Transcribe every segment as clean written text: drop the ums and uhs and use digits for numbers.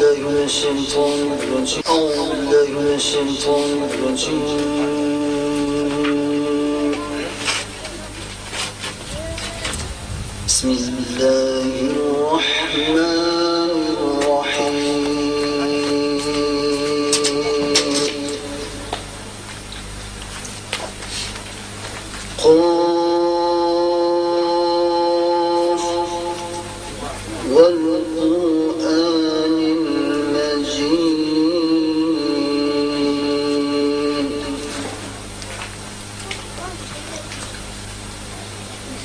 بالله من الشيطان الرجيم أعوذ بالله من الشيطان الرجيم بسم الله الرحمن الرحيم قاف والقرآن المجيد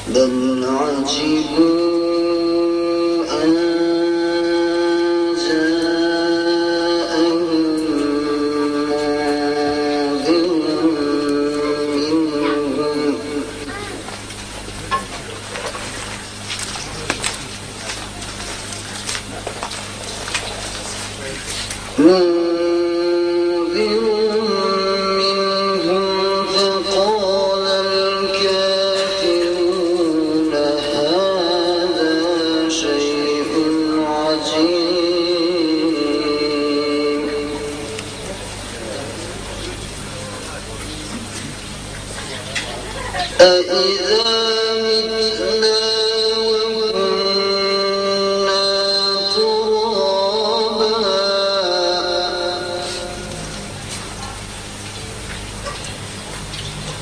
بل عجبوا أن جاءهم منذر منهم فقال الكافرون هذا شيء عجيب أإذا متنا وكنا ترابا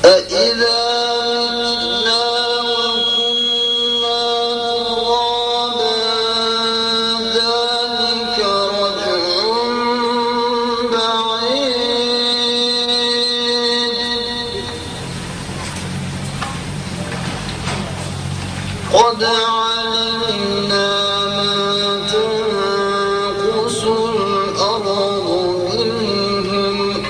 أإذا متنا وكنا ترابا ذلك رجع بعيد قد علمنا ما تنقص الأرض منهم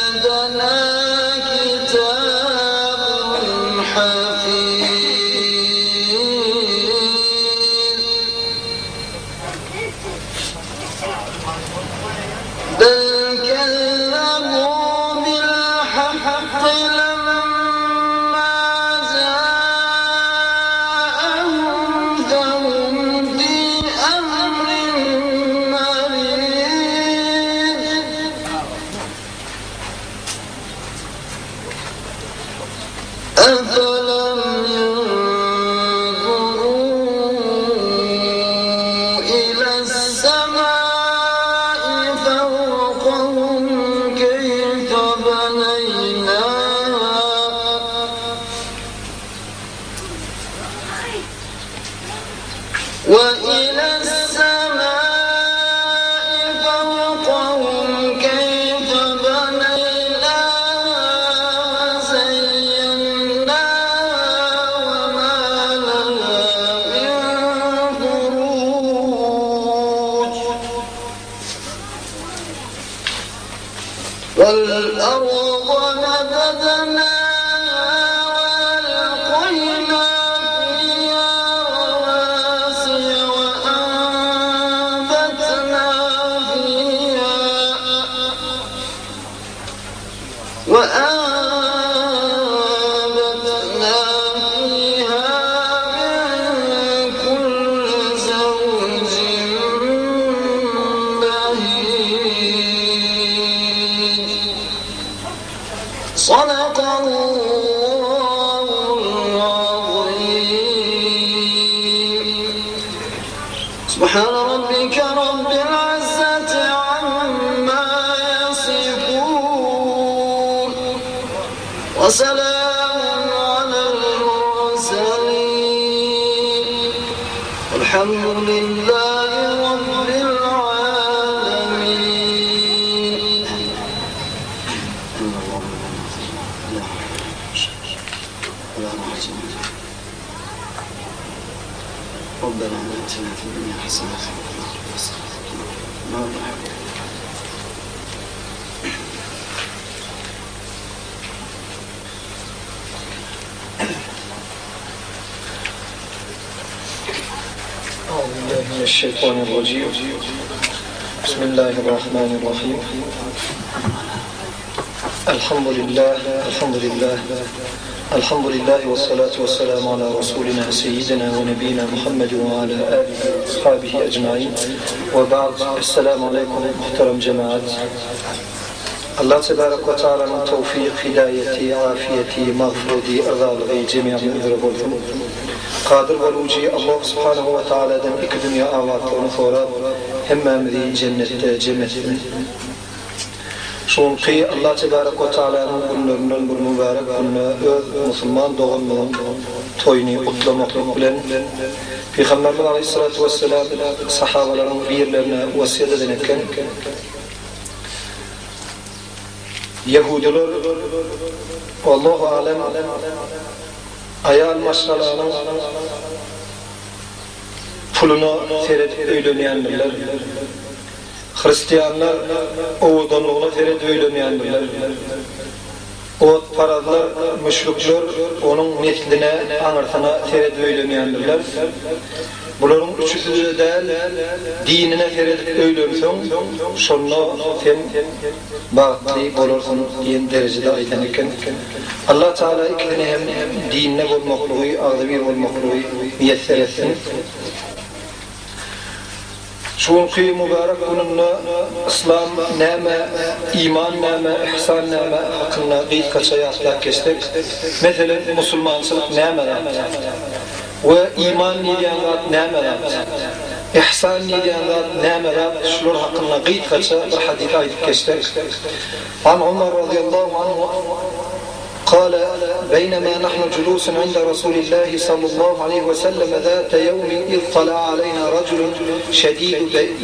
وعندنا كتاب حفيظ بل كذبوا بالحق لما جاءهم فهم في أمر مريض أفلم ينظروا إلى السماء فوقهم كيف بنيناها وإلى السماء فوقهم كيف بنيناها وزيناها وما لها من فروج والأرض مددناها وألقينا فيها رواسي وأنبتنا فيها من كل زوج بهيج صدق الله العظيم سبحان ربك رب العزة عما يصفون وسلام على المرسلين والحمد لله رب العالمين ربنا آتنا في الدنيا حسنة وفي الآخرة حسنة وقنا عذاب النار أعوذ بالله من الشيطان الرجيم بسم الله الرحمن الرحيم الحمد لله Elhamdülillahi ve salatu ve selamu ala Resulina seyyidina ve nebina Muhammed ve ala alihi ve ashabihi ecmain ve ba'd. Esselamu aleyküm muhterem cemaat. Allah tebarek ve teala'nın tevfik, hidayeti, afiyeti, mağfireti, erzalığı cemiyen üzere olsun. Kadir ve luci Allah subhanahu ve teala'dan iki dünya avatlarını sonra hemmemizi cennette cem etsin. Şunki Allah tebarek ve teala'nın günlerinden bir mübarek günü öz Müslüman doğumunun toyunu kutlamakla bilen Peygamberimiz Aleyhissalatu vesselam sahabaların birlerine vasiyet ederken Yahudiler Allahu alem ayal maşralarının pulunu seyredip öğleneyenler, Hristiyanlar oğuzdanlığına seyredip öğleneyenler, o paralar, müşrikler onun nesline, anırtına seyredip öğleneyenler. Bunların üçüsü de değil, dinine seyredip öğlensen, sonra sen bağıtlı olursun diyen derecede ayten iken. Allah Teala ikisini hem dinine olmaklığı, ağzıvi olmaklığı müyesser etsin. Şunki mübarek gününde İslam neme, iman neme, ihsan neme hakkında bir kaç ayatlar geçtik. Mesela Müslümançılık nemeler ve iman nidiyanlar nemeler, ihsan nidiyanlar nemeler, şunlar hakkında bir kaç hadis ayet geçtik. An Umar radıyallahu anhu قال بينما نحن جلوس عند رسول الله صلى الله عليه وسلم ذات يوم إذ طلع علينا رجل شديد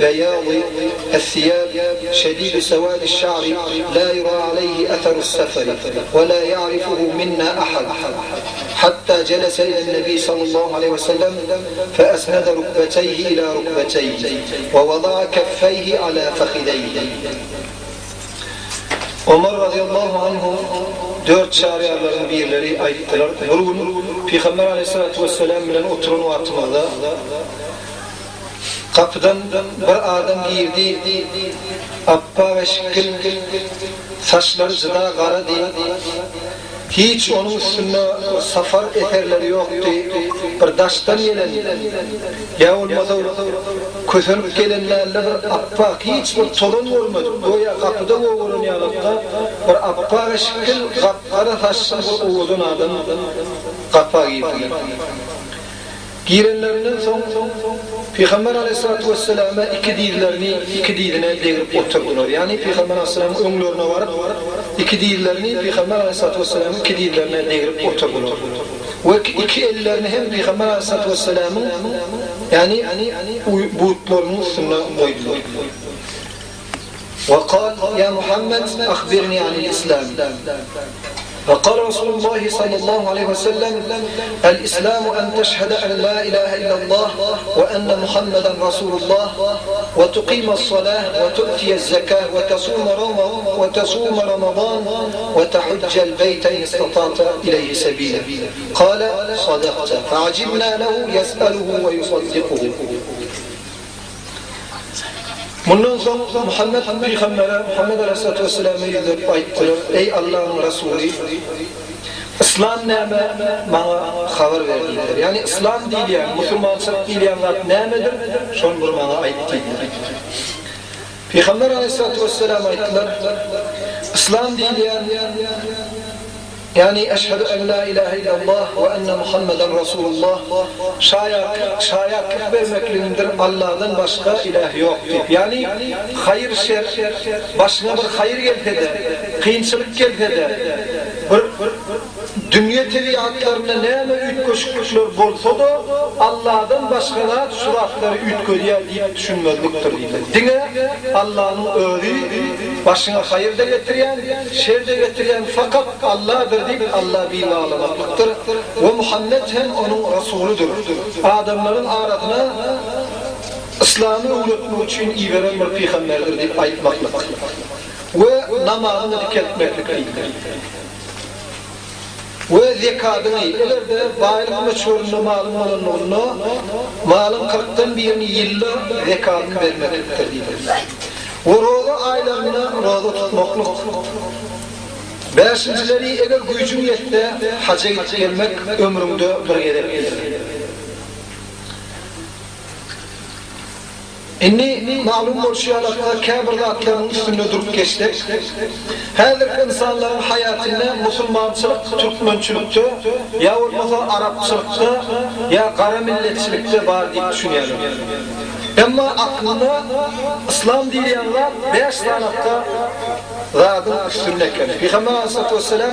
بياض الثياب شديد سواد الشعر لا يرى عليه أثر السفر ولا يعرفه منا أحد حتى جلس إلى النبي صلى الله عليه وسلم فأسند ركبتيه إلى ركبتيه ووضع كفيه على فخذيه. Ömer radıyallahu anhu dört şariaların birleri ayettiler. Bugün Peygamber aleyhissalatu vesselam ile oturun vaktımızda kapıdan bir adam girdi, appa ve şekil, saçları zıda kara değil. Hiç onun üstünde safar eterleri yoktu. Bir daştan gelen ya olmadı kötünüp gelenlerle bir appak hiç bir torun olmadı. Goya kapıda oğulun yanında bir appak şekil kapkara taşsın bir oğulun adam kappa girdi. Girenlerinden son Peygamber aleyhissalatu vesselam'a iki dillerine devirip oturdular. Yani Peygamber aleyhissalam'ın önlerine varıp iki dillerini Peygamber aleyhissalatu vesselam'ın iki dillerine devirip oturdular. Ve iki ellerini hem Peygamber aleyhissalatu vesselam'ın yani buğutlarının üstüne koydular. وقال يا محمد أخبرني عن الإسلام. فقال رسول الله صلى الله عليه وسلم الإسلام أن تشهد أن لا إله إلا الله وأن محمدا رسول الله وتقيم الصلاة وتؤتي الزكاة وتصوم رمضان وتحج البيت إن استطعت إليه سبيلا. قال صدقت فعجبنا له يسأله ويصدقه. Bundan sonra Muhammed Aleyhisselatü Vesselam'a yüzüp ayettiler. Ey Allah'ın Resulü, İslam neme bana haber verdiler. Yani İslam diyen, Müslümançılık diyenler nemedir? Şun bir bana ayettiler. Peygamber Aleyhisselatü Vesselam ayettiler. İslam diyen yani eşhedü en la ilahe illallah ve enne Muhammeden Resulullah şayak vermekliğindir Allah'dan başka ilah yoktur. Yani hayır şer, başına bir hayır gelse de, kıyınçılık gelse de, bir dünya tebiatlarına neyme ütköşküşler bolsa da Allah'dan başkalar suratları ütkölüye deyip düşünmezliktir deyip. Dine Allah'ın öğrü başına hayır da getiren, şer de getiren fakat Allah'dır deyip Allah bir bağlamaklıktır. Ve Muhammed hem onun Resulüdür. Adamların aradına İslam'ı öğretmek için iyi veren bir peygamberdir deyip ayıtmaklıktır. Ve namazını diketmekliktir. Ve zekatını ileride bayram meçhurunu malum olanını malın 40'tan birini yılda zekatını vermektir deyip. Ve roza aylarına roza tutmaklıq. Beşincileri eğer gücün yetse hacca gidip gelmek ömrümde bir gelir. İnni malum bolşuyalarla kabirlatlarının üstünde durup geçtik. Her insanların hayatında Müslümançılık, Türkmençilikte ya olmasa Arapçılıkta ya kara milletçilikte var diye düşünüyorum. Ama aklında İslam diyenler 5 tanakta zadın üstünde gelir. Peygamber Aleyhisselatü Vesselam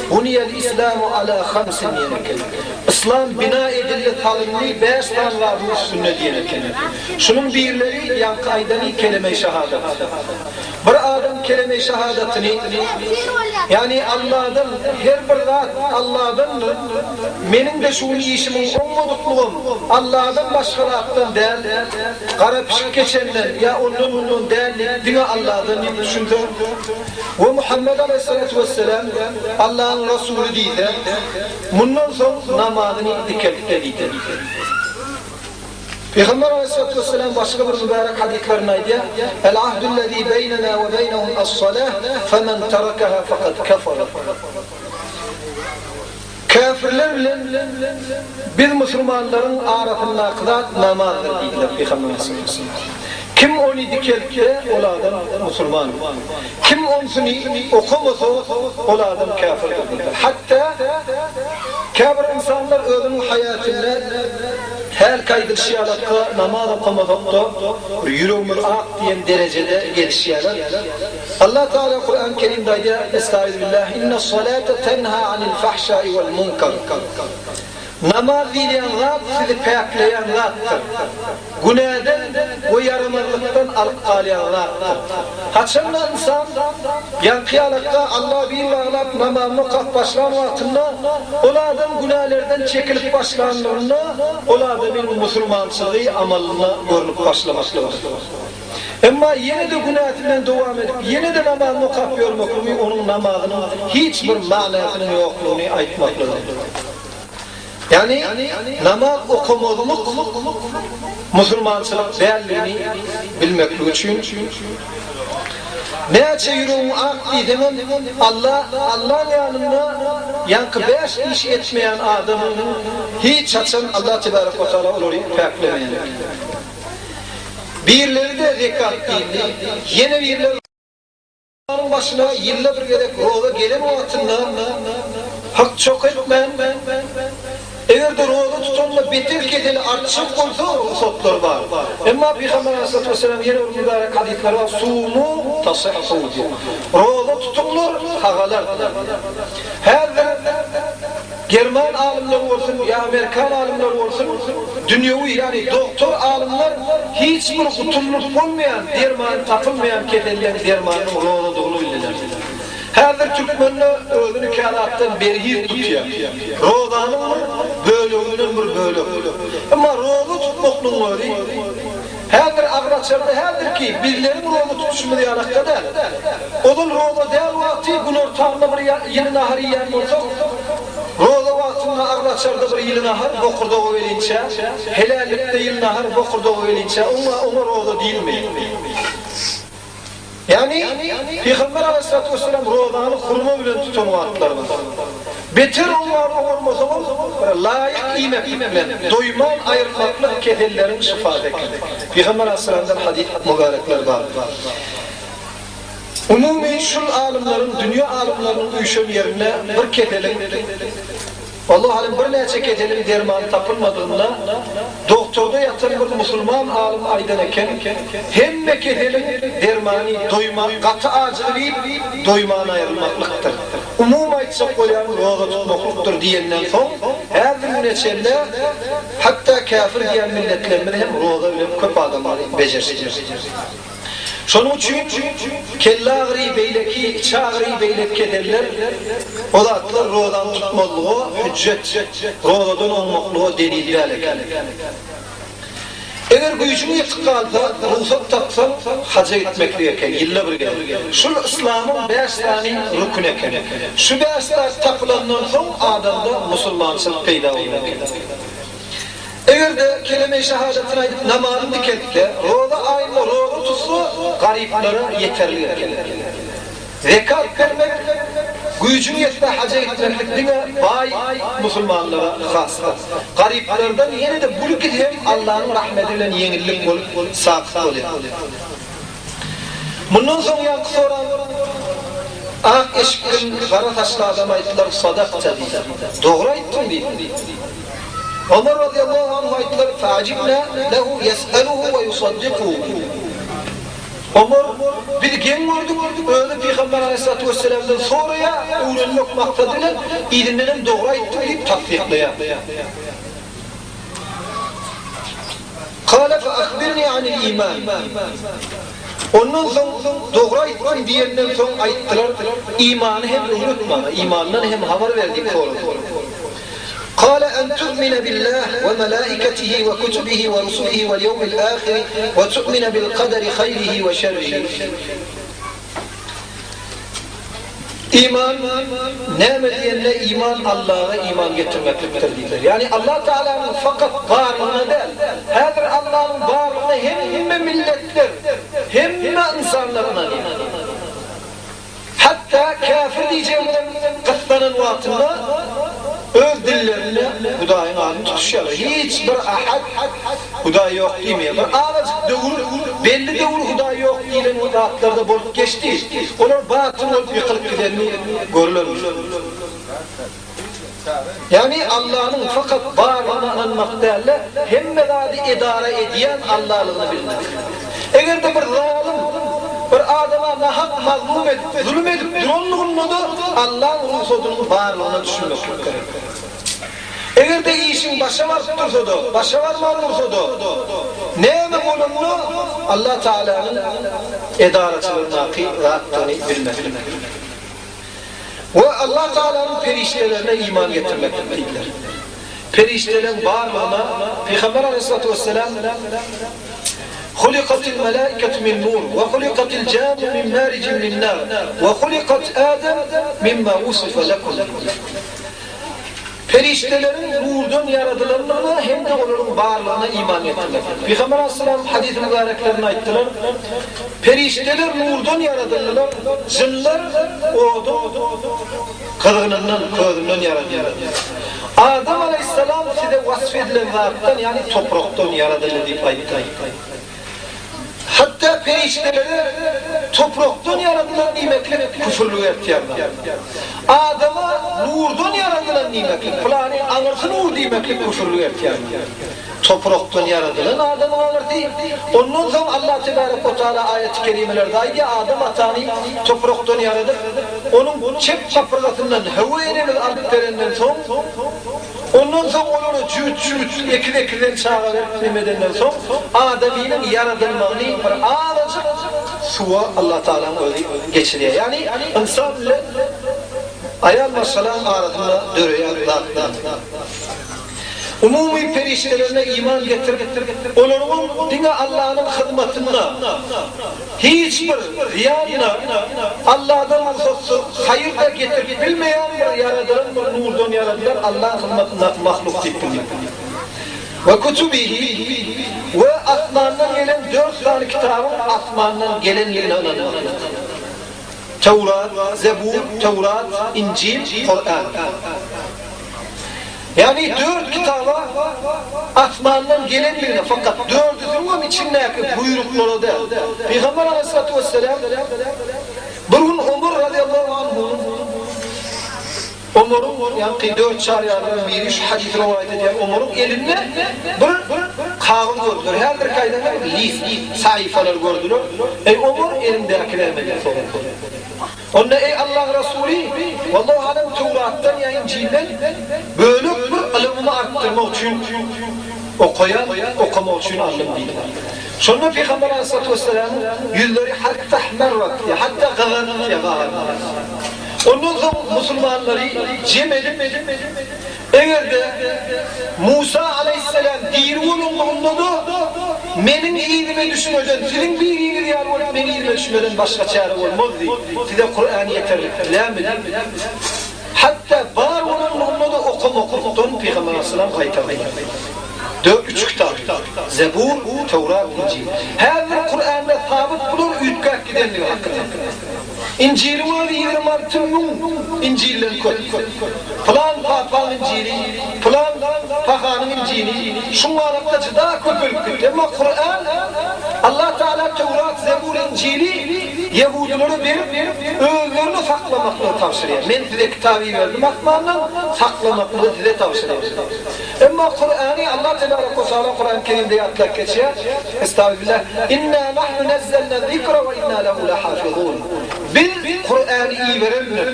"Buniyel İslamu ala hamsin" diyenekler. İslam bina edildi talımlı 5 tane zadın üstünde diyenekler. Şunun birleri yankı aydani kelime-i şehadet. Bir adam kelime-i şehadetini yani Allah'dan her bir zat Allah'dan benim de şunu işimin olmadıklığım Allah'dan başka zattan değil kara pişik geçenden ya onun değil dine Allah'dan düşündü ve Muhammed Aleyhisselatü Vesselam Allah'ın Resulü deydi bundan sonra namazını dikkatle Peygamber Aleyhisselatü Vesselam başka bir mübarek hadislerine aydı. El-ahdullezî beynena ve beynehum as-salâh femen terakaha fakat kafar. Kafirler bile biz Müslümanların arasında kılat namazdır dediler Peygamber Aleyhisselatü Vesselam. Kim onu dikeltse o adam Müslüman. Kim onu okumasa o adam kafirdir dediler. Hatta kafir insanlar özünün hayatında her kaygışıyalıkta namaz okumadıkta yürümür ak diyen derecede gelişiyorlar. Allah Teala Kur'an-ı Kerim'de ayet Estağfirullah innes salate tenha anil fahşai vel munkar. Namaz diyen zat sizi pekleyen zattır. Günahdan ve yaramazlıktan alıkalayan zattır. Haçanla insan yankıyalıkta Allah bir bağlap namazını kalk başlan vaktinde ola adam günahlardan çekilip başlandığında ola adamın Müslümançılığı amalına görünüp başlamaktadır. Ama yine de günahından devam edip yine de namazını kalk görmek onun namazının hiçbir manasının yokluğunu ayıtmaktadır. Yani namaz okumuluk Müslümançılık değerlerini bilmek için ne yüreğim ak demem Allah'ın yanında yankı 5 iş etmeyen adamın hiç açan Allah Tebarek ve Teala olur peklemeyen. Birileri de zekat değildi. Yine birileri başına yıllar bir gerek roğda gelen vaktinde hak çok etmen eğer de roğda tutanla betir kedeli artçık olsa ruhsatlar var. Ama Peygamber Aleyhisselatü Vesselam yine o mübarek hadisler var. Sumu tasihhu diyor. Roğda tutuklar hagalar. Her German alimler olsun ya Amerikan alimler olsun dünyevi yani doktor alimler hiçbir kutulluk olmayan derman takılmayan kedeller dermanın roğda doğulu bilirler. Her Türkmenler özünü kağıttan berhir tutuyor. Roğdanın bölümünün bir bölümü. Ama roğda tutmakla öyle. Her ağraçlarda herdir ki birilerinin roğda tutuşumu diye alakadar. Onun roğda değil vakti gün ortağında bir yeni nahari yer olsa roğda vaktinde ağraçlarda bir yıl nahar bokurda o velince helallikte yıl nahar bokurda o velince ona roğda değil mi? Yani Peygamber Aleyhisselatü Vesselam roğdanı kurma bile tutan vaatları var. Beter onlarla olmasa layık imetlikle doyman ayırmakla kedellerin şifadeki. Peygamber Aleyhisselam'dan hadis mübarekler var. Umumi şul alimlerin, dünya alimlerinin uyuşum yerine bir kedelin Allah halim bir neçe kedelin dermanı tapılmadığında doktorda yatan bir Müslüman alim aydan eken hem kedelin dermanı doymak, katı acılayıp doymağına ayrılmaklıktır. Umum aytsak koyan roğda tutmaklıktır diyenden son her bir neçelle hatta kafir diyen milletlerinde hem roğda bile köp adamları becersidir. Şunun için kellâgri beyleki, çağri beylek kederler o da atlar roğdan tutmalığı, hüccet, roğdan olmaklığı delillerle. Eğer gücünü yıkıp kalsa, ruhsat taksan hacca gitmekliyken, yılla bir gelir. Şu İslam'ın 5 tane rükün eken. Şu 5 tane takılandan sonra adamda Müslümançılık peyda olmak. Eğer de kelime-i şehadetine ayıp namazını dikenlikle, roğda aynı roğda tutsa gariplere yeterli gelir. Zekat vermek, gücün yetme haca etmeklikine bay Müslümanlara hasta. Gariplerden yine de bu hem Allah'ın rahmetiyle yenillik olup sakıt oluyor. Bundan sonra yankı soran ak eşkin kara taşlı adam ayettiler sadakta deydi. Doğru ayettin deydi. Ömer radıyallahu anh ayettiler fa'acibna lehu yes'eluhu ve yusaddikuhu. Ömer bir gen gördük öyle Peygamber aleyhissalatu vesselam'dan sonraya öğrenmek maksadıyla idinlerin doğru ayettin deyip tatbiklaya. Kâle fe akhbirni anil iman. Ondan sonra doğru ayettin diyenden sonra ayettiler imanı hem unutma, imandan hem haber verdik sonra. قال أن تؤمن بالله وملائكته وكتبه ورسله واليوم الآخر وتؤمن بالقدر خيره وشره. İman, ne diyenle iman Allah'a iman getirmektir diyorlar. Yani Allah Teala'nın fakat varlığına değil, her Allah'ın varlığına hem milletler, hem insanlarına hatta kafir diyeceğimden kıtlanın vaatında öz dillerine Hudayın adını tutuşuyorlar. Hiç bir ahad Huday yok demiyor. Bir ağacık devur, belli devur Huday yok diyen o dağıtlarda bolup geçti. Onlar batın olup yıkılıp gidenini görülür. Yani Allah'ın fakat varlığına anmak değerli hem medadi idare ediyen Allah'lığını bilmek. Eğer de bir zalim bir adama nahak mazlum edip, zulüm edip duranlığında da Allah'ın ruhsudunun varlığına düşünmek gerekir. Eğer de işin başa var tutursa da, başa varmaz olursa da, neyme olumlu Allah Teala'nın edaretçılığına rahattığını bilmek. Ve Allah Teala'nın periştelerine iman getirmek değiller. Periştelerin varlığına Peygamber Aleyhisselatü Vesselam خُلِقَتِ الْمَلَائِكَةُ مِنْ نُورٍ وَخُلِقَتِ الْجَانُ مِنْ مَارِجٍ مِنْ نَارٍ وَخُلِقَتْ آدَمْ مِمَّا وُصِفَ لَكُمْ. Periştelerin nurdan yaradılanlarına hem de onların varlığına iman ettiler. Peygamber Aleyhisselam hadis-i mübareklerine aittiler. Perişteler nurdan yaratılırlar, cinler oğdu kılığından, közünden yaratılır. Adam Aleyhisselam size vasfedilen zattan yani topraktan yaratılır deyip aittiler. Hatta perişteleri topraktan yaratılan nimetler küfürlüğü ihtiyarlar. Adama nurdan yaratılan nimetler, plani anırtı nur nimetler küfürlüğü ihtiyarlar. Topraktan yaratılan Adam'ın anırtı. Ondan sonra Allah Tebarek ve Teala ayet-i kerimelerde ayı Adam atanı topraktan yaradır. Onun çep kaprasından hava erini alıp verenden sonra ondan sonra onu cüt ekiden çağa vermeden sonra Adem'in yaratılmağını bir ağacık suya Allah Teala'nın geçiriyor. Yani insanla ayal masalan arasında dörüyor. Umumi periştelerine iman getirip onların dine Allah'ın hizmetine hiçbir riyanına Allah'dan olsa hayır da getirip bilmeyen bir yaradılan bir nurdan yaradılan Allah'ın hizmetine mahluk diktirmek. Ve kutubihi ve asmandan gelen 4 tane kitabın asmandan gelenlerine ananır. Tevrat, Zebur, Tevrat, İncil, Kur'an. Yani 4 kitaba asmandan gelen birine fakat 4'ünün içindeki buyrukları da Peygamber Aleyhisselatü Vesselam bir gün Ömer radıyallahu anh'ın Ömer'in yani 4 şariatların biri şu hadis rivayet ediyor Ömer'in elinde bir kağıt gördüler. Her bir kaydan lif, sayfalar gördüler. Ömer elindekiler medeniyor. Onunla ey Allah Resulü, vallahi alem Tevrat'tan ya İncil'den böyle bir ilmini arttırmak için okumak için aldım değil. Sonra Peygamber Aleyhisselatü Vesselam'ın yüzleri hatta ahmerrat ya hatta gazanat ya gazanat. Ondan sonra Müslümanları cem edip eğer de Musa Aleyhisselam diri olunduğunda da benim iyiliğime düşünmeden, sizin bir iyiliği yer olup benim iyiliğime düşünmeden başka çare olmaz diye. Size Kur'an'ı yeterli. Hatta var olunduğunda da okumaktan Peygamber Aleyhisselam kayıtladı. 3 kitap. Zebur, Tevrat, İncil. Her bir Kur'an'da sabit bulur, ütkak gidenliği hakikaten. İncil'in var 26 İncil'den koy. Falan papanın İncil'i, falan pahanın İncil'i, şu Arap'ta daha köpülük. Ama Kur'an, Allah Teala Tevrat, Zebur, İncil'i Yahudileri verip öğünlerini saklamakla tavsiye. Ben size kitabı verdim, akmanla saklamakla size tavsiye. Ama Kur'an'ı Allah Teala Kur'an-ı Kerim'de atlak geçiyor. Estağfirullah. İnna nahnu nezzelna zikra ve inna lehu lehafizun. Biz Kur'an'ı iyi verenler,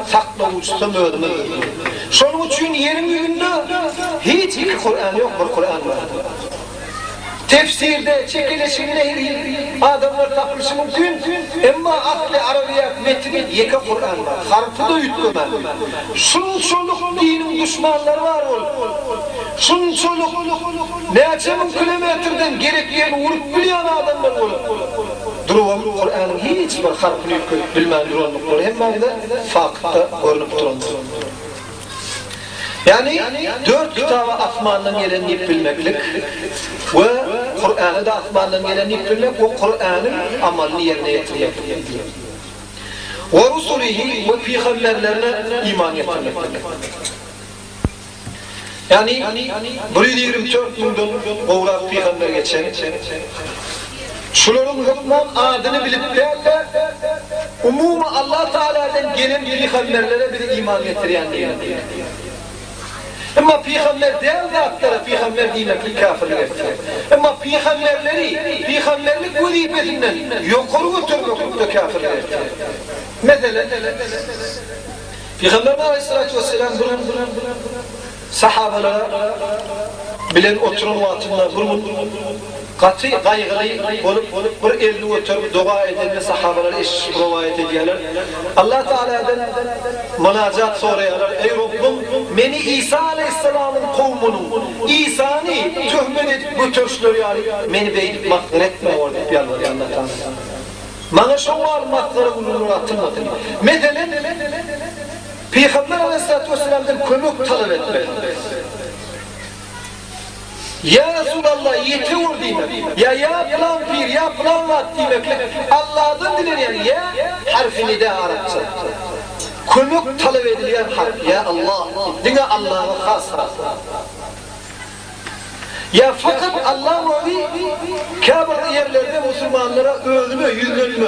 saklavucusu müdümüz. Şunun için yerin gününde hiç iki Kur'an yok, bir Kur'an var. Tefsirde, çekilişinde adamlar tapışı mümkün ama akli Arabiyat metni yeka Kur'an var. Harfı da yüklümen. Şunun çoluk dinin düşmanları var ol. Şunun çoluk neçe kilometreden gerekleyen vurup biliyen adamlar ol. Duruvam Kur'an'ın hiç bir harfını yüklüp bilmendir olmakları. Hem de fakıtta görünüp durumdur. Yani 4 kitabı asmandan gelen bilmeklik ve Kur'an'ı da asmandan gelen bilmek ve Kur'an'ın amalını yerine getirmek. Ve rusulihi ve peygamberlerine iman getirmek. Yani 124 yıldan Oğrak peygamber geçen şuların hükman adını bilip derler umumu Allah Teala'dan gelen peygamberlere bir iman getiren diye. Ama peygamber değerli atlara peygamber demek kafirler. Ama peygamberlik vazifesinden yukarı götürmek de kafirler. Mesela Peygamber Aleyhisselatü Vesselam sahabalara bilen oturun vaatında bunun katı kaygılı olup bir elini oturup dua eden sahabalar eş rivayet ediyorlar. Allah Teala'dan münacat soruyorlar. Ey Rabbim beni İsa Aleyhisselam'ın kavmunun İsa'nı töhmet edip götürsünler yani. Beni beynip mahzır etme orada yalvarıyor Allah Teala. Bana şu malumatları bulunur atılmadı. Mesela Peygamber Aleyhisselatü Vesselam'dan kömük talep etmek. Ya Resulallah yeter demek. Ya plan bir, ya plan var demek. Allah'tan diler yani ya harfini de Arapça. Kömük talep edilen harf. Ya Allah. Dine Allah'a has harf. Ya fakat Allah vali Kabe yerlerde Müslümanlara ölümü, yüzülmü.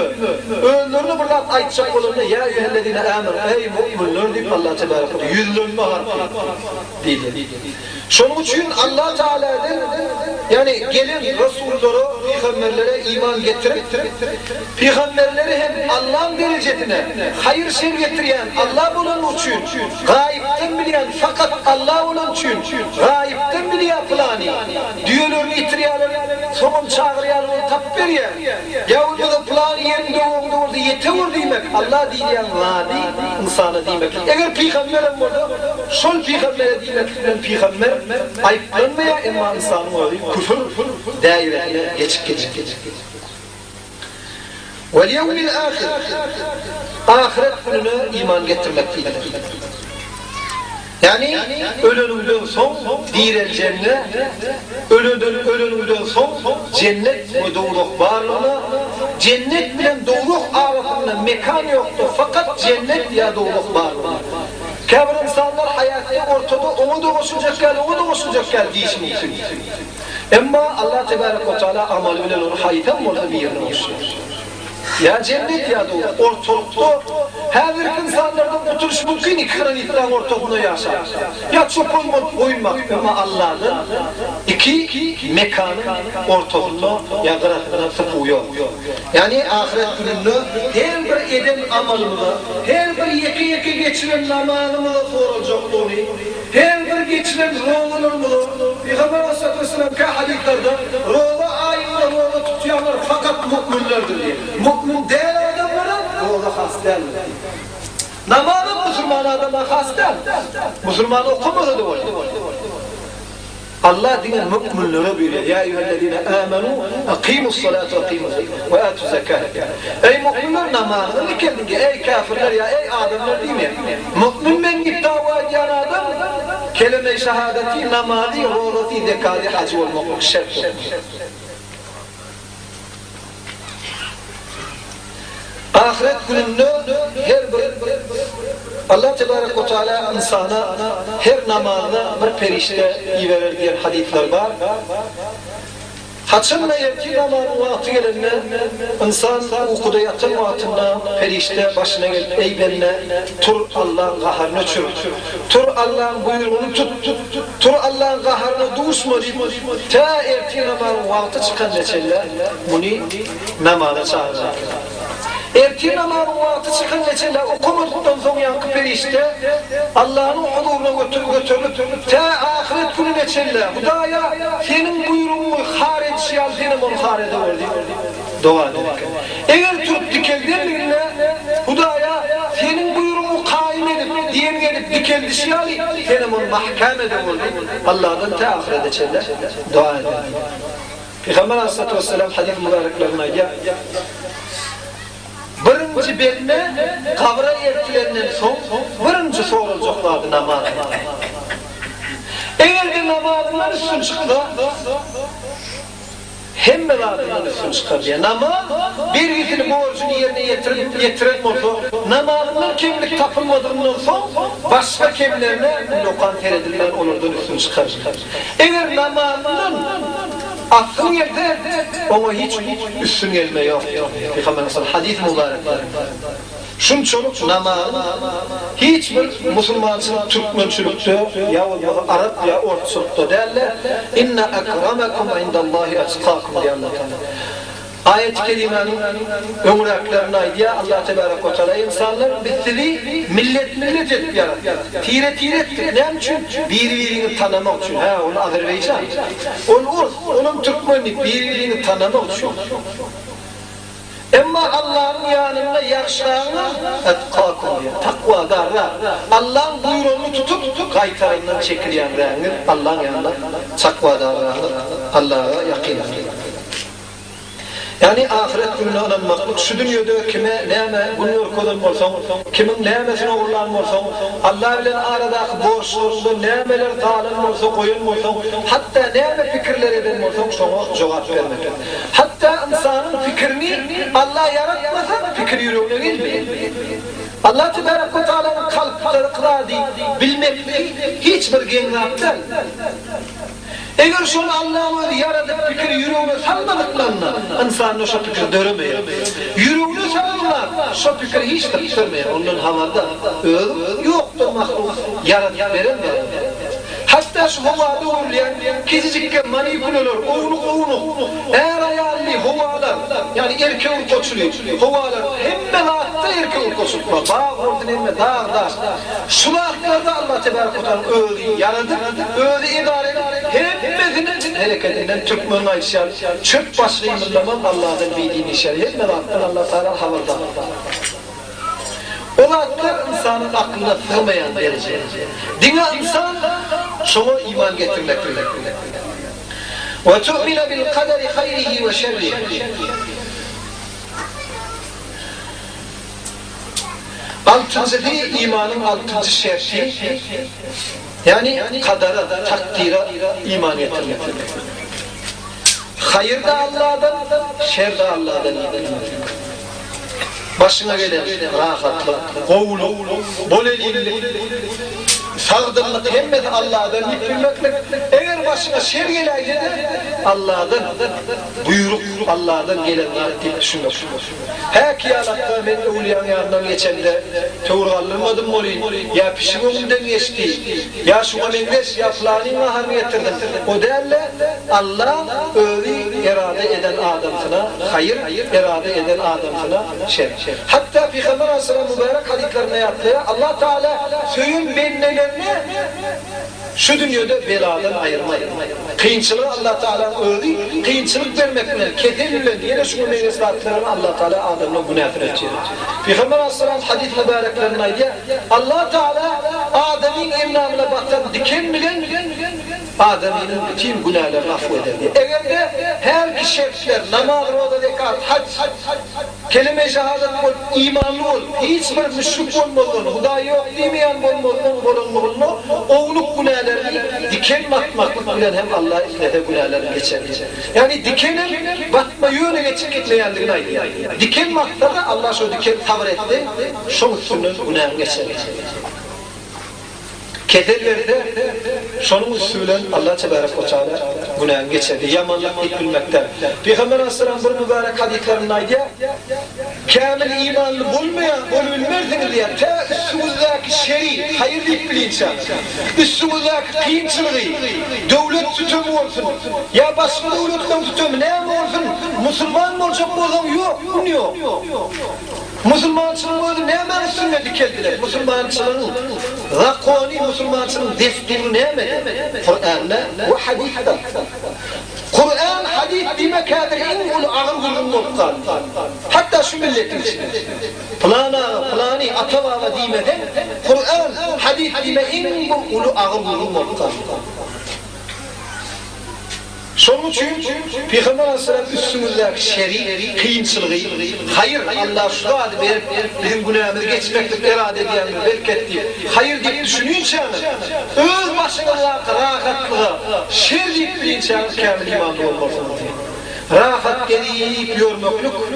Ölümlerini buradan aytacak olanı ya eyyühellezine amenu ey müminler deyip Allah Teala yüzülmü harfi dedi. Şunun için Allah Teala'dan yani gelen Resullere, peygamberlere iman getirip peygamberleri hem Allah'ın derecesine hayır şer getiren Allah bunun için gayipten bilen fakat Allah onun için gayipten bile yapılanı diyorlarını itiriyorlar sonun çağırıyorlar tap veriyor yahut da plan yerinde olduğu yeter demek Allah diyen vadi insana demek eğer peygamberim burada şol peygambere demek peygamber ayıplanmaya ama insanın olayı küfür dairesine geçip. Ve yevmil ahir ahiret gününe iman getirmek değil. Yani ölümden son direl cennet, ölümden son cennet ve doğruluk varlığına, cennet bilen doğruluk arasında mekan yoktur fakat cennet ya doğruluk varlığına. Kâbir insanlar hayatta ortada onu da koşulacak gel değişmiyor. Ama Allah Tebarek ve Teala amal bilen onu haytan orada bir yerine oluşuyor. Ya cennet ya da ortalıkta her bir insanlardan oturuş mümkün ikran itran ortalıkta yaşar. Ya çok oymak ama Allah'ın iki mekanın ortalıkta ya tarafından sıkıyor. Yani ahiret gününde her bir eden amalımıza, her bir yeki geçiren namazımıza sorulacak onu, her bir geçiren ruhlarımıza, Peygamber Aleyhisselam ki hadislerde ruhu ayında ruhu tutuyorlar fakat müminlerdir diye. Mümin değerli adamlara ruhu has değil. Namazın Müslüman adama has değil. Müslüman okumadı da var. Allah dinin müminlere buyuruyor. Ya eyyühellezine amenu akimus salatu akimus ve atu zekat. Ey müminler namazını kendine. Ey kafirler ya ey adamlar değil mi? Mümin ben iddia eden adam kelime-i şehadeti, namazı, roğrati, zekati, hacı olmak şart. ahiret gününde her bir Allah Tebarek ve Teala insana her namazda bir perişte verir diyen hadisler var. Haçınla erki namazın vakti gelenle insan uykuda yatan vaktinde perişte başına gelip ey benimle tur Allah'ın kahrını çür, tur Allah'ın buyruğunu tut, tur Allah'ın kahrını duşma deyip ta erki namazın vakti çıkan neçelle bunu namaza çağıracak. Erki namazın vakti çıkan neçelle okumadıktan sonra yankı perişte Allah'ın huzuruna götürülüp ta ahiret günü neçelle Hudaya senin buyruğunu hariç şiyal senin onu harede var diye dua ederek. Eğer tut dikeldiğinde Hudaya senin buyruğunu kaim edip diyen gelip dikeldi şiyali senin onu mahkemede var diye Allah'dan ta ahirete çelle dua eder. Peygamber Aleyhisselatü Vesselam hadis mübareklerine ya birinci beline kabra ertilerinden son birinci sorulacaklardı namaz. Eğer de namazlar üstün çıktı hem beladından üstün çıkar diye namaz birisinin borcunu yerine getiren olsa namazının kimlik tapılmadığından son başka kimlerine lokant edilmen olurdan üstün çıkar. Eğer namazının aklın yerde ona hiç üstün gelme yok. Peygamber hadis mübarekler. Şun çoluk namazın hiçbir Müslümansın Türkmençülükte ya Arap ya Ortaçülükte derler. İnne ekremekum indallahi etkakum diye Allah Teala. Ayet-i kerimenin ömrüklerine aydiye Allah Tebarek ve Teala insanlar bitili millet etip yarat. Tire ettir. Ne için? Birbirini tanımak için. Onu Azerbaycan. Onun Türkmenlik birbirini tanımak için. Ama Allah'ın yanında yaşlarını etkakum diye, takvadarlar. Allah'ın buyruğunu tutup kaytarından çekilenlerdir. Allah'ın yanında takvadarlar. Allah'a yakınlar. Yani ahiret gününe inanmaklık, şu dünyada kime neyme bunu yorkulun olsan, kimin neymesine uğurlan olsan, Allah bilen aradaki borçlarında neymeler dağılın olsa, koyun olsa, hatta neyme fikirler eden olsa, sana cevap vermek. Hatta insanın fikrini Allah yaratmasa, fikir yüreğine gelmeyin. Allah Tebarek ve Teala'nın kalpleri kıladı, bilmeklik hiçbir gengapten. Eğer şunu Allah'ın yaradık fikri yüreğine salmadıklarına insan o fikri döremeyer. Yüreğine salırlar, şu fikri hiç tutturmuyor. Onun havada yoktur mahluk, yaradık veremez. Hatta şu havada uğurlayan kizicikken manipüleler, oğluk, eğer ayarlı havalar, yani erkeğin koçuluyor, havalar, hem melatta erkeğin koçuluklar, bağ ordun emme, dağ, sulaklarda Allah Tebarek ve Teala öyle yaradık, öyle idare edip, hepimizin hareketinden Türkmen'e işler, çöp başlayımından Allah'ın bildiğini işler, hem melattan Allah Teala havada. Olanlar insanın aklına sığmayan derece. Dine insan şuna iman getirmektedir. Ve tu'mine bil kaderi hayrihi ve şerrihi. Altıncı imanın altıncı şerti, yani kadara, takdire iman getirmektedir. Hayır da Allah'dan, şer de Allah'dan. Başına gelen rahatlık, kovuluk, bolelilik, sağdırlık, hemmet Allah'dan yıkılmaklık. Eğer başına şer geleydi de Allah'dan, buyruk Allah'dan gelen rahatlık düşünmek. Hekiyalatta ben evliyanın yanından geçende tevrallırmadım mı olayım? Ya pişim önümden geçti, ya şuna mengeç, ya flanin maharını getirdim. O değerle Allah öyle irade eden adamsına, hayır irade eden adamsına şer. Hatta Peygamber Aleyhisselam mübarek hadislerine yattı. Allah Teala söyün bennelerini şu dünyada beladan ayırmayın. Kıyınçılığı Allah Teala öyle kıyınçılık vermekle, ketenle yine şu mevzuatlarını Allah Teala adamla günahını edecek. Peygamber Aleyhisselam hadis mübareklerine diye Allah Teala Adem'in emrine batan diken bilen adamının bütün günahlarını affeder diye. Eğer de her ki şertler, namaz, roza, zekat, hac, kelime-i şehadet ol, imanlı ol, hiç bir müşrik olmadan, Huda yok demeyen olmadan, oğluk günahlarını diken batmaklık bilen hem Allah iflete günahlarını geçer. Yani dikenin batma yönü geçip gitmeyenliğine ait. Diken baktığında Allah şu diken tavır etti, şu üstünün günahını geçer. Kederlerde şunun usulü Allah Tebarek ve Teala günahını geçerdi. Yamanlık bilmekten. Peygamber Aleyhisselam bu mübarek hadislerinde aydı. Kamil imanlı bulmayansınız diye. Ta üstümüzdeki şer'i, hayır deyip bilinçler. Üstümüzdeki kıyımçılığı, devlet tutumu olsun. Ya başka devletten tutumu ne mi olsun? Müslüman mı olacak bu adam? Yok, bunu yok. Müslümançılığın ne hemen üstüne dikeldiler. Müslümançılığın rakoni Müslümançılığın destini ne hemen? Kur'an'la ve hadis'ten. Kur'an hadis demek kadar en ulu ağır gururun oldu. Hatta şu milletin içinde. Plani atavama demeden Kur'an hadis demek en ulu ağır gururun oldu. Şunun için Peygamber Aleyhisselam üstümüzdeki şer'i, kıyımçılığı, hayır Allah şu adı verip bizim günahımızı geçmeklik irade ediyendir, berketli, hayır deyip düşününce öz başına rahatlığa, şer deyip bilince kamil imanlı olmasın diye. Rahat gelip yormakluk,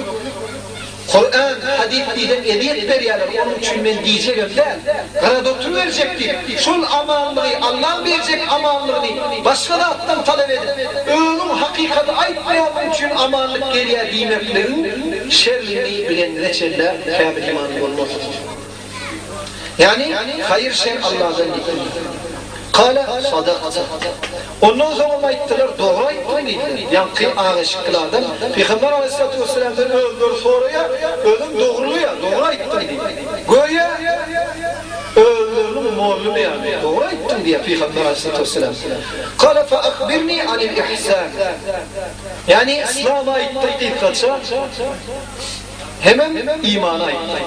Kur'an, hadis diyden ediyet veriyorlar, onun için ben diyeceğim de, gradotunu verecekti. Şun amanlığı, Allah verecek amanlığını, başka da attan talep edin. Ölüm hakikati aytmayanın için amanlık geliyor demeklerin, şerrini bilen reçeller, kamil imanlı olmaz. Yani, hayır şer Allah'tan gitmiyor. Kale sadakta. Ondan sonra ayettiler doğru ayettiler. Yankı ağaçlıklardan Peygamber Aleyhisselatü Vesselam'dan öldür sonraya ölüm doğruluyor. Doğru ayettiler. Göğe öldürünün morluğunu yani. Doğru ayettin diye Peygamber Aleyhisselatü Vesselam. Kale fe akbirni anil ihsan. Yani İslam'a ayettiler kaça hemen imana ayettiler.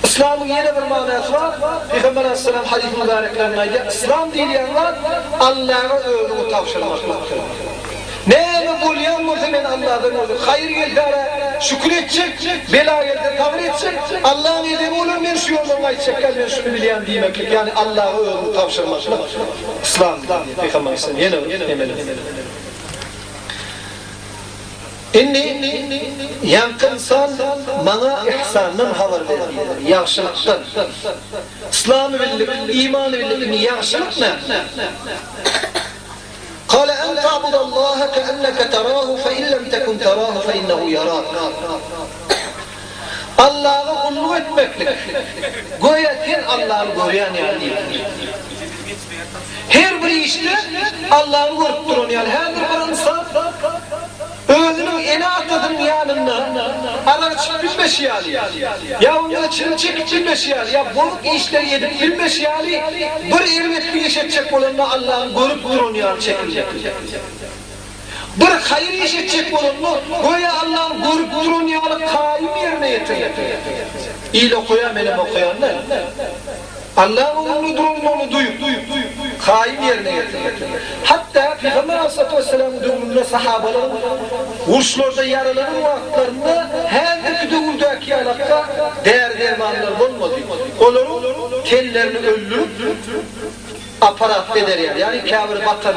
İslam'ın yeni bir manası var. Peygamber Aleyhisselam hadis-i mübareklerine aydı. İslam diyenler Allah'a öğünü tavşırmaktadır. Ne mi buluyan olsa ben Allah'dan olur. Hayır geldiğine şükür edecek, bela geldiğine tavır edecek. Allah'ın edemi olur, ben şu yoldan aytacak, ben şunu bileyen demeklik. Yani Allah'a öğünü tavşırmaktadır. İslam diye Peygamber Aleyhisselam yeni emeli. İnni yankınsan bana ihsandan haber verir, yaxşılıktan. İslam'ı bildik, imanı bildik, yaxşılık ne? قال أن تعبد الله كأنك تراه فإن لم تكن تراه فإنه يراك. Allah'ı kulluk etmeklik. Goyatin Allah'ı görüyen yani. Her bir işte Allah'ı görüp durun yani. Her bir insan özünün ene atadın yanından arar çık bilmeş yani. Ya onun için çık bilmeş yani. Ya balık işler yedip bilmeş yani. Bir irmetli iş edecek olanla Allah'ın görüp durun yani çekilecek. Bir hayır iş edecek olanla goya Allah'ın görüp durun yani kaim yerine yetirir. İyle koyam elime koyanlar. Allah'ın onu durun onu duyup kaim yerine getirir. Hatta Peygamber Aleyhisselatü Vesselam'ın döneminde sahabaların vuruşlarda yaraların vaktlarında her bir dövüldeki alakta değer dermanlar olmadı. Onların tellerini öldürüp aparat eder yani. Yani kâbir batan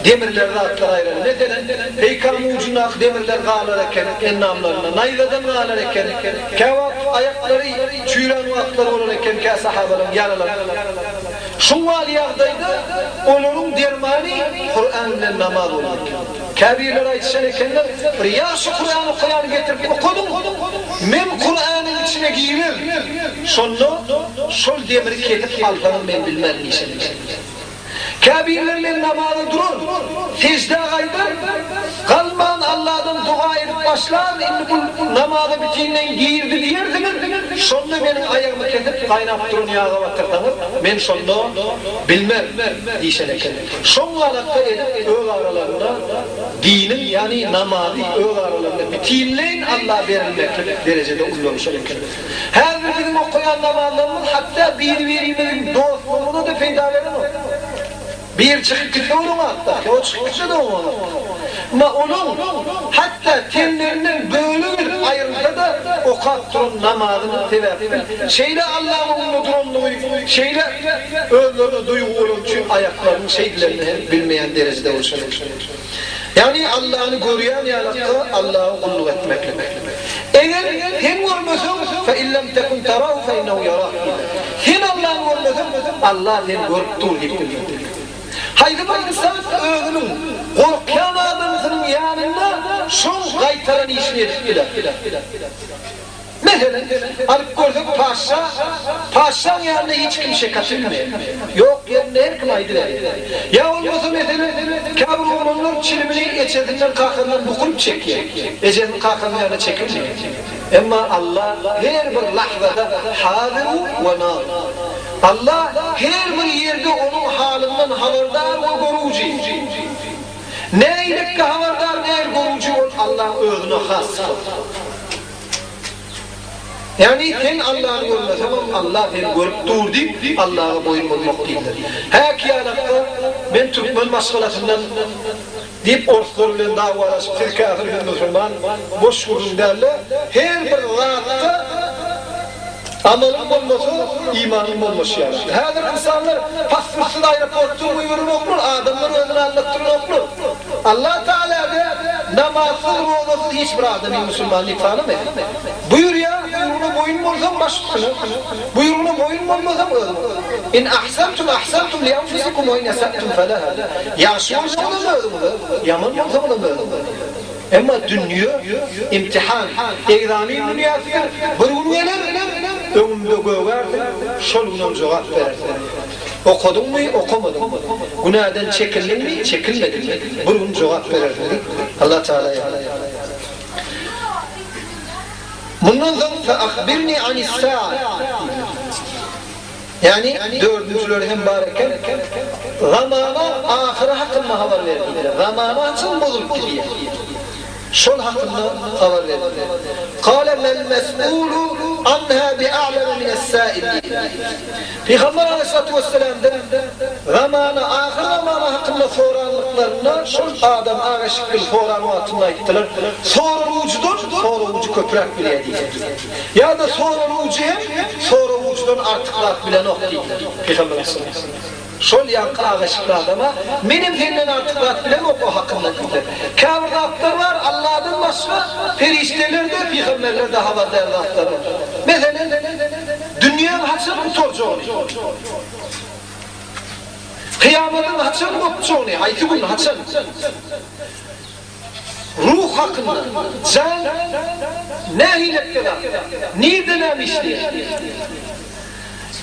demirler rahatlar ayrılır. Ne denen? Heykanın ucuna demirler kağlarken ennamlarına, nayzadan kağlarken, kâvap ayakları çüyren vaktları olurken kâ sahabaların yaralar. Şu valiyağdaydı, onların dermanı Kur'an'la namaz olur. Kâbirler ayetişen ekenler, ya şu Kur'an'ı Kur'an'ı getirip okudum, men Kur'an'ın içine giyilir. Sonra, sol demiri ketip alfanın men bilmem nişen. Kâbirlerle namazı durur, secde kaydır, kalman Allah'tan dua edip başlar, bu namazı bitiğinden giyirdi diyersiniz, sonra benim ayağımı ketip kaynap durun yağa batırtanır, ben sonra bilmem diyişen eken. Son alakta edip öğ aralarında, dinin yani namazı öğ aralarında bitiğinden Allah'a verilmek derecede uyuyormuş eken. Her bir bizim okuyan namazlarımız hatta bir veriyimizin dostluğuna da feyda verir. Bir çıkıp gitti onun hatta. O çıkıp da onu. Ama onun hatta tenlerinin böyle bir ayrılsa da o kattırın namazını sever. Şeyle Allah'ın unutulduğu, şeyle öldüğünü duyguğunun için ayaklarının şeylerini bilmeyen derecede olsun. Yani Allah'ını görüyen yanakta Allah'ı kulluk etmekle. Eğer hem görmüyorsun فَاِنْ لَمْ تَكُنْ تَرَاهُ فَاِنَّهُ يَرَاهُ hem Allah'ını görmüyorsun Allah hem görüp dur gibi. Haydi bak insan öğünün korkuyan adamının yanında son kaytaran işini etkiler. Mesela alıp gördük paşanın yanında hiç kimse katılmıyor. Yok yerine her kim aydılar. Ya olmasa mesela Kâbir oğlunun çilimini eçedinden kalkandan bukulup çekiyor. Eçedinin kalkanın yanına çekilmiyor. Ama Allah her bir lahzada hâziru ve nâr. Allah her bir yerde onun halinden haberdar ve görücü. Ne iyilikle haberdar ne görücü ol Allah öğünü has. Yani sen Allah'ı görmesen Allah seni görüp dur deyip Allah'a boyun bulmak değildir. Her kıyalakta ben Türkmen maskalasından deyip ortalarıyla davalaşıp siz kafir bir Müslüman boş vurun derler. Her bir rahatta amalın olması, imanın olması yani. Her insanlar paspırsız aeroportun uyurunu okur, adamlar önüne anlattırını okur. Allah Teala de namazsız olmasız hiçbir adamı Müslümanlık tanımıyor. Buyur ya, buyurunu boyun mu olsam başlısın. Buyurunu boyun mu olmasam ölüm. İn ahsantum ahsantum li enfusikum ve in esattum felaha. Yaxşı olsa da mı ölüm? Yaman olsa da mı ölüm? Ama dünya imtihan, egzami dünyasıdır. Bir ünyeler önümde göverdi, şolundan cevap verdi. Okudun mu, okumadın mı? Günahdan çekildin mi, çekilmedin mi? Bunun cevap verirdi. Allah Teala'ya. Bundan sonra فَأَخْبِرْنِي عَنِ السَّاعَةِ yani dördüncüleri hem bareken zamana ahire hakkında haber verdiler. Zamana için bozulup gidiyor. Şol hakkında haber verdiler. قَالَ مَا الْمَسْئُولُ عَنْهَا بِأَعْلَمَ مِنَ السَّائِلِ Peygamber Aleyhisselatü Vesselam'dan zamana, ahir zamana hakkında soranlıklarına şol adam ağaçlıklı soranı altına gittiler. Sonra ucudur, sonra ucu köprek bile değil. Ya da sonra ucu hem, sonra ucudan artıklar bile nok değil. Peygamber Aleyhisselatü Vesselam. Şol yankı ağaçlıklı adama benim senden artıklar bile yok o hakkında değil. Kâvratlar var Allah'ın başka, perişteler de peygamberler de havada evlatları. Mesela dünyanın haçını torcu kıyametin haçını mutlu oluyor. Hayti bunun haçını. Ruh hakkında, can, ne hilekler, nereden emişti?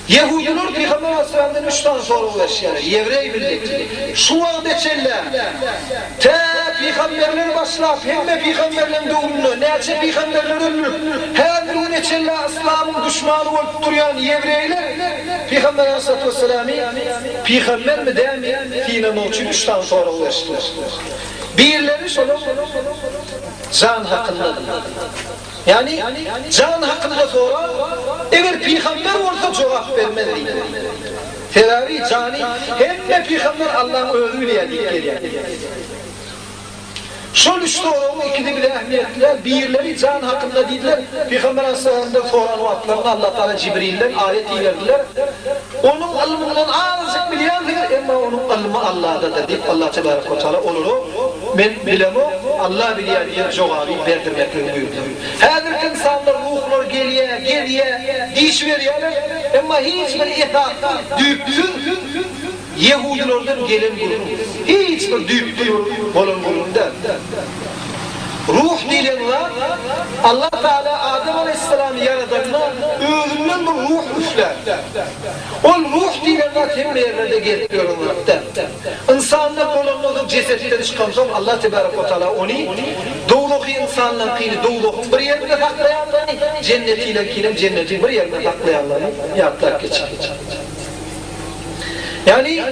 Yahudiler Peygamber Aleyhisselam'dan 3 tane soru ulaşıyor. Yevrey milletçilik. Şu an geçerler. Te Peygamberler başlar, hem de Peygamberlerin doğumunu, neyse Peygamberler ölür. Her gün geçerler İslam'ın düşmanı olup duruyan Yevreyler. Peygamber Aleyhisselatü Vesselam'ı Peygamber mi değil mi? Fiine'nin için 3 tane soru ulaştılar. Birileri şöyle can hakkındadır. Yani can hakkında sonra eğer peygamber olsa cevap vermezdi. Tedavi cani hem de peygamber Allah'ın öğrüyle geliyor. Şol üçte oğlum ikide bile ehemmiyetliler. Birileri can hakkında dediler. Peygamber Aleyhisselam'dan sonra o atlarını Allah Teala Cibril'den ayet verdiler. Onun ilminden azıcık bilyandır ama onun ilmi Allah'dadır deyip Allah Teala olur o. Ben bilemo Allah biliyor diye cevabı verdirmekle buyurdu. Her insanlar ruhlar geliyor, diş veriyorlar ama hiçbir itaat düpsüz Yahudilerden gelen grup. Hiçbir düpsüz olan grubundan. Ruh diyenler Allah Teala Adem Aleyhisselam'ı yaradanlar özünden bir ruh üfler. O ruh diyenler hem yerlerde getiriyorlar. İnsanlar olanların cesetleri çıkarsam Allah Teala onu doğuluğu insanlar kıyını doğuluğun bir yerine saklayanlar cennetiyle kıyını cennetin bir yerine saklayanlar yaptılar geçer. Yani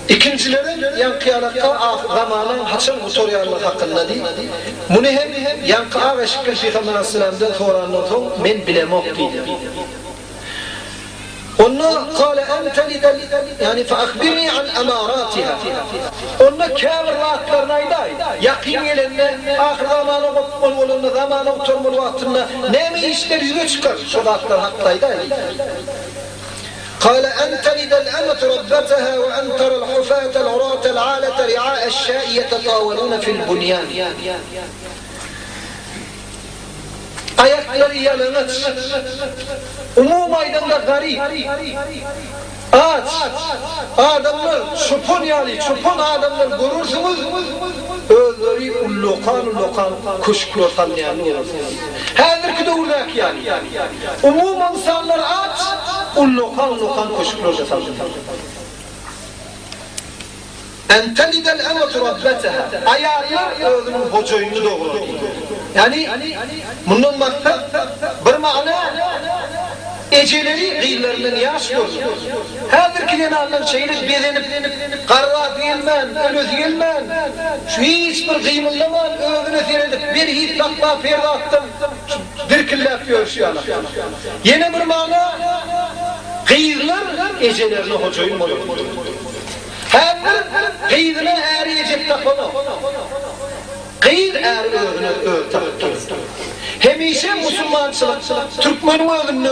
ikincileri yankı alaka zamanın haçın utoryanlık hakkında değil. Bunu hem yankı ağa ve şıkkı Peygamber Aleyhisselam'dan soranlar son men bilemok değil. Ondan Onunla kâle entelidel yani feakbirni an emaratiha. Onunla kâvir vaatlarınaydı. Yakin gelenle ahir zamanı olunlu zamanı oturmul vaatında neyme işler yüze çıkar. Şu vaatlar hakkıydı. قال أن تلد الأمة ربتها وأن ترى الحفاة العراة العالة رعاء الشاء يتطاولون في البنيان. Ayakları yalınıç, umum aydında garip, aç, adamlar, çupun yani, çupun adamlar görürsünüz, özleri ullokan kuşkulotan yani orası. Her ki de urdak yani. Umum insanlar aç, ullokan kuşkulotan. En telidel emet rabbeteha. Ayarlar özünün hocoyunu doğurur. Yani bunun maksat bir mana eceleri gıylarından yaş görür. Her bir kilini anlar şeyiniz bezenip karrat gelmen, ölüz gelmen, şu hiçbir gıymıllaman, özünü seyredip bir hiç takma ferda attım, bir killap görüşüyorlar. Yine bir mana gıyırlar ecelerine hocoyun olur. Her bir gıyırına eriyecek takmalı. Gıyır özünü takdir. Hemişe Müslümançılık, Türkmen'in özünü,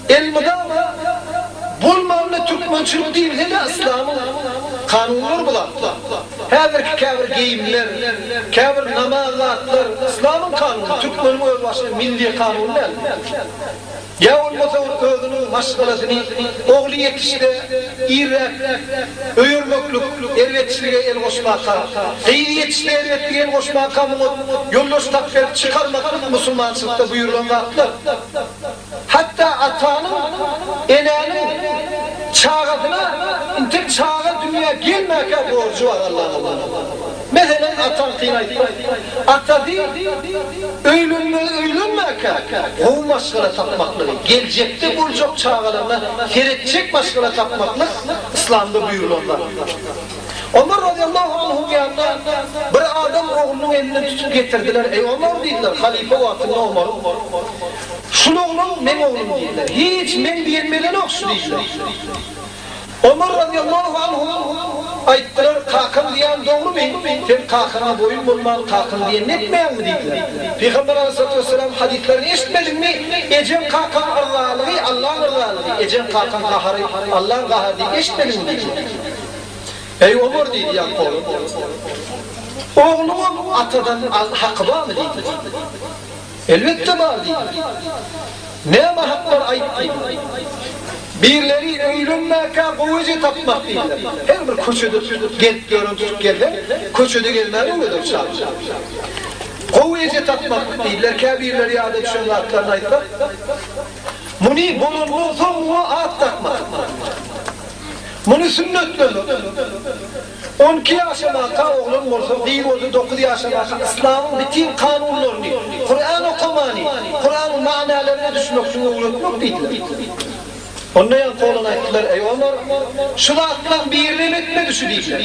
elmide ama bulmanlı Türkmençılık değil, hele İslam'ın kanunları bulan. Her bir kâvir giyimler, kâvir namazatlar, İslam'ın kanunu, Türkmen'in öz başına milli kanunlar. Ya olmasa özünün maşgalasını, oğlu yetişte, irrek, öyürlüklük, ervetçiliğe el koşmaka, gıyri yetişte ervetliğe el koşmaka, yolloş takfer çıkarmak Müslümançılıkta buyurulan vaatlar. Hatta atanın, enenin çağatına, tek çağa dünya gelmeye borcu var Allah'ın. Mesela atan kıynaydı. Atadı, öylünmeke, o maşgala tapmakları. Gelecekte bulacak çağalarına, gerekecek maşgala tapmaklar, İslam'da buyurulanlar. Ömer radıyallahu anh'ın yanında bir adam oğlunun elinden tutup getirdiler. Ey Ömer dediler, halife vaatında Ömer. Şun oğlum, men oğlum dediler. Hiç men diyenmeden oksu dediler. Ömer radıyallahu anh'ın ayettiler, kakın diyen doğru mu? Sen kakına boyun bulman, kakın diyen etmeyen mi dediler? Peygamber aleyhissalatü vesselam hadislerini eşitmedin mi? Ecem kakın Allah'lığı, Allah'ın Allah'lığı. Ecem kakın kaharı, Allah'ın kaharı diye eşitmedin mi dediler? Ey Ömer dedi ya oğlum. Oğlumun atadan hakkı var mı dedi? Elbette var dedi. Ne ama hak var ayıp dedi. Birileri öylünmeke kuvveti tapmak değiller. Her bir köşede gelip görüntüsü gelirler, köşede gelinler oluyordur sadece. Kuvveti tapmak değiller, kebirleri yağda düşen vaatlarına ayıtlar. Bunu bulunduğu mu at takmak. Bunu sünnetleri. 12 yaşamaka oğlum olsa, değil olsa 9 yaşamaka İslam'ın bütün kanunlarını, Kur'an okumanı, Kur'an'ın manalarını düşünmek için öğretmek değiller. Ondan yan koluna ettiler, ey Ömer, şu vaattan bir yerine etmedi şu değiller.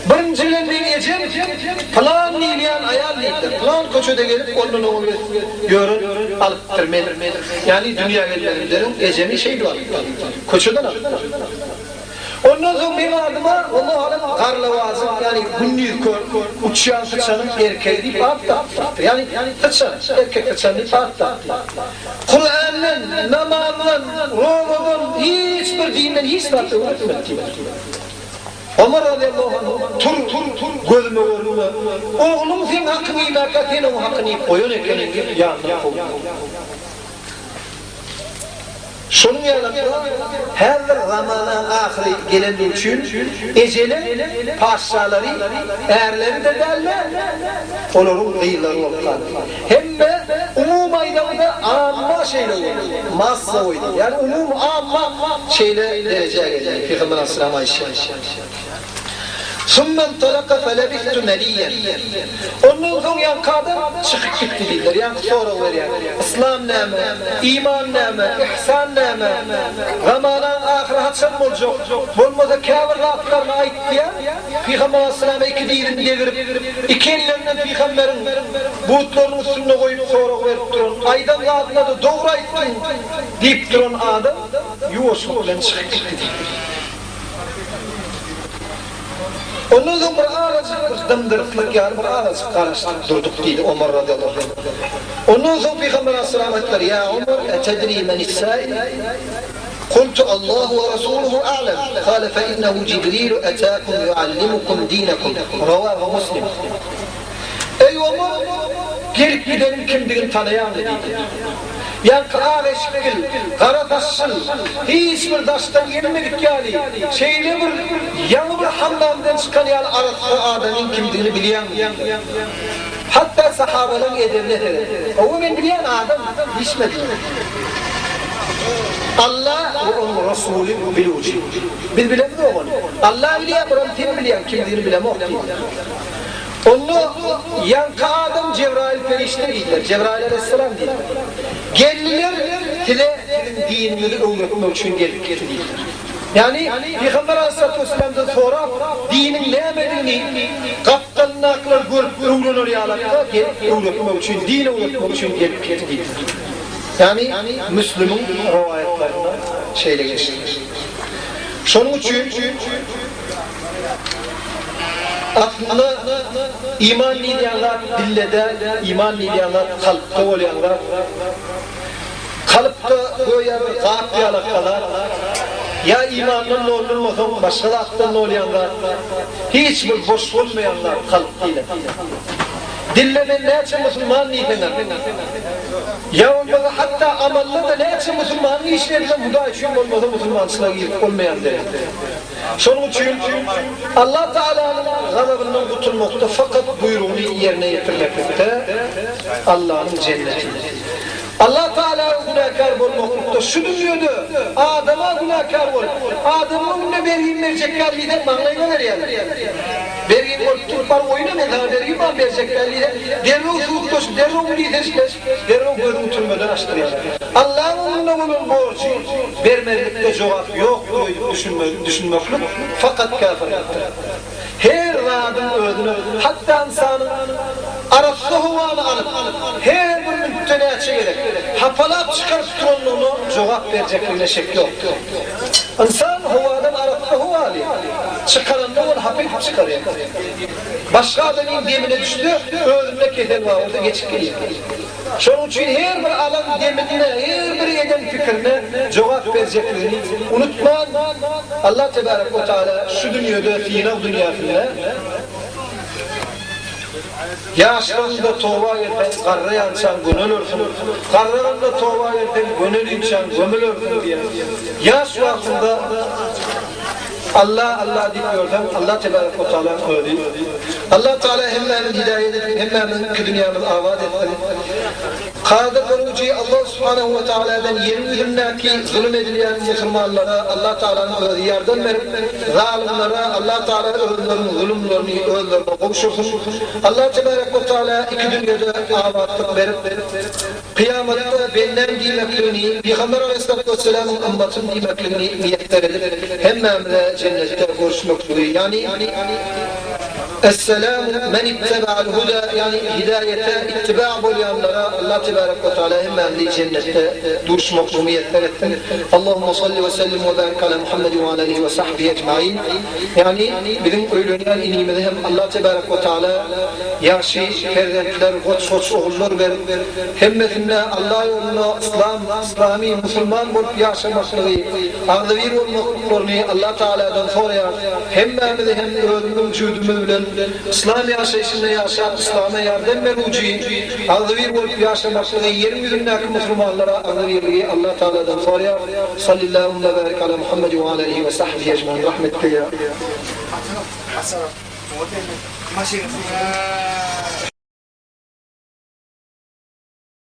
Birincilerinden Ecem, plan neyleyen ayar değiller. Plan köşede gelip onun oğlu görün, alıp vermeli. Yani dünya ellerinde Ecem'i şeydi var, köşeden alıp. Ondan sonra benim adıma Allah alem karlavazı yani günlük uçayan tıçanın erkeği deyip ağıtta. Yani tıçan, erkek tıçan deyip ağıtta. Kur'an'ın, namazın, Roma'nın hiçbir dinden hiç vaatı öğretmedi. Ömer radıyallahu anh tur gözüme görünme. Oğlum senin hakkını ilakat yine o hakkını koyun eklenin gibi yanına koyun. Şunun yanında her zamanın ahiri gelen için eceli, paşaları, erleri de derler, onların gıyları olurlar. Hem de umum aydamda amma şeyle olur, massa oydu. Yani umum amma şeyle dereceye gelir. Peygamber aleyhisselam Ayşe. ثُمَّ انْطَلَقَ فَلَبِثْتُ مَلِيًّا. Ondan sonra yankıdan çıkıp gitti dediler. Yankı sonra ver yani. İslam neme, iman neme, ihsan neme, Ramazan ahiret sen olacak. Olmadı kâfir rahatlarına ait diye Peygamber Aleyhisselam'a iki dilini devirip iki ellerinden Peygamber'in buğutlarının üstüne koyup sonra verip durun. Aydan adına da doğru ayttın deyip durun adam yuvaşlıkla çıkıp gitti. Ondan sonra bir ağacık dımdırıklık yani bir ağacık karıştık durduk değil Ömer radıyallahu anh. Ondan sonra Peygamber Aleyhisselam ettiler ya Ömer etedri men is-sâil? قلت الله ورسوله أعلم قال فإنه جبريل أتاكم يعلمكم دينكم رواه مسلم. Ey Ömer gelip gidelim kimdiğini tanıyan dedi. Yankı ağaçkil, kara taşsın, hiçbir taştan gelmedik yani. Şeyle bir, yanı bir hamlamdan çıkan yani arasında adamın kimdiğini bilen. Hatta sahabenin edebine eder. O ben bilen adam, işmedi. Allah ve onun Resulü biluci. Biz bilemiz o onu. Allah biliyor, kim biliyor, kimdiğini bilemez. Onu yankı adam Cebrail perişte değiller. Cebrail aleyhisselam değiller. Geldiler tile dinini öğretmek için gelip getirdiler. Yani Peygamber Aleyhisselatü Vesselam'dan sonra dinin ne emediğini kaptanın akıllar görüp öğrenir yağlarında gelip öğretmek için, dini öğretmek için gelip getirdiler. Yani Müslüm'ün rivayetlerinden şeyle geçtiler. Şunun için aslında iman lidiyanlar dillede, iman lidiyanlar kalpte olayanlar, kalpte böyle bir kalpte alakalar, ya imanın olmayan, başka da aklının olayanlar, hiçbir boş olmayanlar kalptiyle. Dilleden ne için Müslüman lidiyanlar? Ya olmadı hatta amallı da ne için Müslümanın işlerinde müdahale için olmadı Müslümançılığa girip olmayan der. Şunun için Allah Teala'nın gazabından kurtulmakta fakat buyruğunu yerine getirmekte Allah'ın cenneti. Allah Teala günahkar olmakta şu dünyada Adem'a günahkar ol. Adem'in önüne beriyim vereceklerliği de manlayına veriyor. Beriyim olup turpar oyuna mezar beriyim an vereceklerliği de derruh suğuttoş, derruh lideşleş, derruh bölüm türmeden açtırıyor. Allah'ın önüne onun borcu vermelikte cevap yok düşünmeklik fakat kafirliktir. Her radın ödünü hatta insanın arası huvanı alıp her bir müddetine çekerek hapalap çıkarıp onu cevap verecekliğine şekli yoktur. İnsan huvadan arası huvanı çıkarında onu hapif çıkarıyor. Başka adamın demine düştü, ödünde keten var, orada geçip geliyor. Şunun için her bir alan demine, her bir eden fikrine cevap verecekliğini unutma. Allah Tebarek ve Teala şu dünyada, finav dünyasında yaşlarında tova eden, karra yansan gönülürsün, karralarında tova eden, gönül insan gömülürsün diye. Yaş vaktinde Allah diyordan Allah Tebarek ve Teala'nın öyle. Allah Teala hemmenin hidayet edin, hemmenin dünyamız avad etsin. Kadir Kurucu'yu Allah Subhanahu ve Teala'dan yeryüzündeki zulüm edilen Müslümanlara Allah Teala'nın öyle yardım verip zalimlere Allah Teala ölümlerini, zulümlerini kavuşursun. Allah Tebarek ve Teala iki dünyada avadlık verip kıyamette benden diymekliğini, Peygamber Aleyhisselatü Vesselam'ın ümmetinin diymekliğini niyetler edip hemmemle cennette görüşmekliği. Yani Esselamu men itteba'al huda yani hidayete ittiba bolayanlara Allah Tebarek ve Teala hemmemli cennette duruşmak umiyetler etti. Allahümme salli ve sellim ve barik ala Muhammed ve aleyhi ve sahbihi ecmaîn. Yani bizim öylönüyen inimede hem Allah Tebarek ve Teala yaşı, ferdenkiler, koç oğullar verip hemmetinde Allah yoluna İslami, Müslüman olup yaşamaklığı, ağzıvir olmaklarını Allah Teala'dan sonra hemmemide hem ölümün vücudumuz bilen İslam yaşayışında yaşayıp İslam'a yardım verucu, ağzıvir olup yaşamaklığı, yeryüzündeki Müslümanlara ağzıvirliği Allah Teala'dan sonra sallallahu ve barik ala Muhammed ve aleyhi ve sahbihi ecmaîn rahmetle ya.